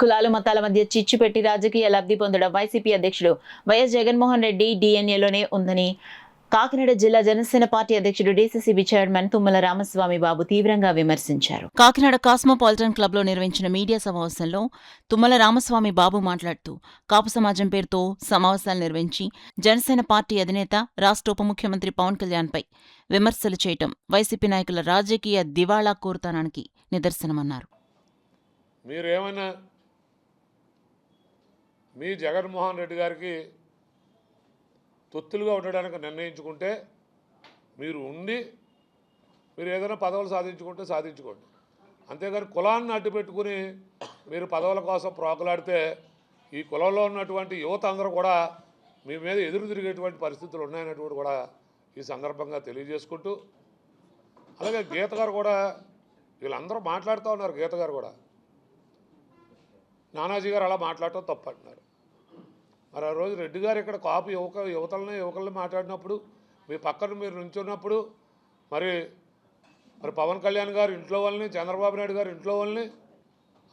కులాలు మతాల మధ్య చిచ్చు పెట్టి రాజకీయ లబ్ధి పొందడం వైసీపీ అధ్యక్షుడు వైఎస్ జగన్మోహన్ రెడ్డి డిఎన్ఏలోనే ఉందని కాకినాడ జిల్లా జనసేన పార్టీ అధ్యక్షుడు డీసీసీబీ చైర్మన్ తుమ్మల రామస్వామి బాబు తీవ్రంగా విమర్శించారు. కాకినాడ కాస్మోపాలిటన్ క్లబ్లో నిర్వహించిన మీడియా సమావేశంలో తుమ్మల రామస్వామి బాబు మాట్లాడుతూ కాపు సమాజం పేరుతో సమావేశాలు నిర్వహించి జనసేన పార్టీ అధినేత రాష్ట్ర ఉప ముఖ్యమంత్రి పవన్ కళ్యాణ్పై విమర్శలు చేయటం వైసీపీ నాయకుల రాజకీయ దివాళా కోరుతనానికి నిదర్శనమన్నారు. మీరేమైనా మీ జగన్మోహన్ రెడ్డి గారికి తొత్తులుగా ఉండడానికి నిర్ణయించుకుంటే మీరు ఏదైనా పదవులు సాధించుకుంటే సాధించుకోండి. అంతేగాని కులాన్ని అడ్డు పెట్టుకుని మీరు పదవుల కోసం ప్రోకలాడితే ఈ కులంలో ఉన్నటువంటి యువత అందరూ కూడా మీ మీద ఎదురు తిరిగేటువంటి పరిస్థితులు ఉన్నాయనేటువంటి కూడా ఈ సందర్భంగా తెలియజేసుకుంటూ, అలాగే గీత గారు కూడా వీళ్ళందరూ మాట్లాడుతూ ఉన్నారు. గీత గారు కూడా నానాజీ గారు అలా మాట్లాడటం తప్పు అంటున్నారు. మరి ఆ రోజు రెడ్డి గారు ఇక్కడ కాపు యువకులని మాట్లాడినప్పుడు మీ పక్కన మీరు నుంచున్నప్పుడు మరి పవన్ కళ్యాణ్ గారు ఇంట్లో వాళ్ళని, చంద్రబాబు నాయుడు గారు ఇంట్లో వాళ్ళని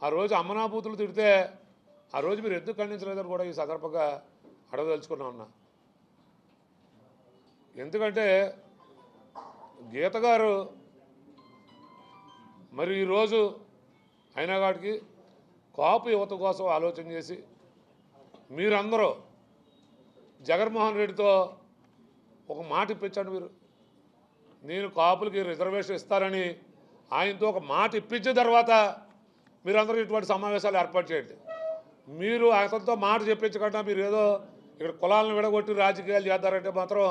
ఆ రోజు అమ్మనాభూతులు తిడితే ఆ రోజు మీరు ఎందుకు ఖండించలేదని కూడా ఈ సందర్భంగా అడగదలుచుకున్నా ఉన్నా. ఎందుకంటే గీత గారు మరి ఈరోజు అయినా కాడికి కాపు యువత కోసం ఆలోచన చేసి మీరందరూ జగన్మోహన్ రెడ్డితో ఒక మాట ఇప్పించండి. నేను కాపులకి రిజర్వేషన్ ఇస్తారని ఆయనతో ఒక మాట ఇప్పించిన తర్వాత మీరందరూ ఇటువంటి సమావేశాలు ఏర్పాటు చేయండి. మీరు అతనితో మాట చెప్పించకుండా మీరు ఏదో ఇక్కడ కులాలను విడగొట్టి రాజకీయాలు చేద్దారంటే మాత్రం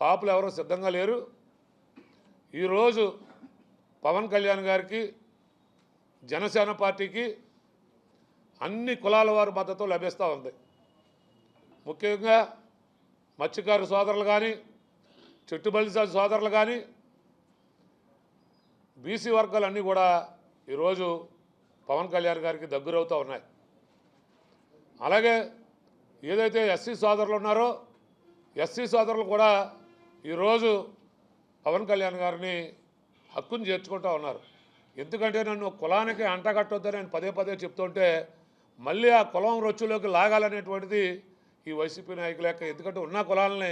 కాపులు ఎవరూ సిద్ధంగా లేరు. ఈరోజు పవన్ కళ్యాణ్ గారికి, జనసేన పార్టీకి అన్ని కులాల వారి మద్దతు లభిస్తూ ఉంది. ముఖ్యంగా మత్స్యకారు సోదరులు కానీ, చెట్టుబల్లి సోదరులు కానీ, బీసీ వర్గాలన్నీ కూడా ఈరోజు పవన్ కళ్యాణ్ గారికి దగ్గరవుతూ ఉన్నాయి. అలాగే ఏదైతే ఎస్సీ సోదరులు ఉన్నారో ఎస్సీ సోదరులు కూడా ఈరోజు పవన్ కళ్యాణ్ గారిని హక్కును చేర్చుకుంటూ ఉన్నారు. ఎందుకంటే నన్ను కులానికి అంటగట్టొద్దని నేను పదే పదే చెప్తుంటే మళ్ళీ ఆ కులం రొచ్చులోకి లాగాలనేటువంటిది ఈ వైసీపీ నాయకుల యొక్క, ఎందుకంటే ఉన్న కులాలని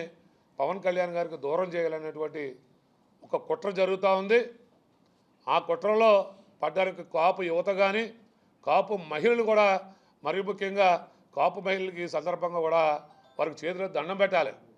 పవన్ కళ్యాణ్ గారికి దూరం చేయాలనేటువంటి ఒక కుట్ర జరుగుతూ ఉంది. ఆ కుట్రలో పడ్డానికి కాపు యువత కానీ, కాపు మహిళలు కూడా, మరీ ముఖ్యంగా కాపు మహిళలకి ఈ సందర్భంగా కూడా వారికి చేతిలో దండం పెట్టాలి.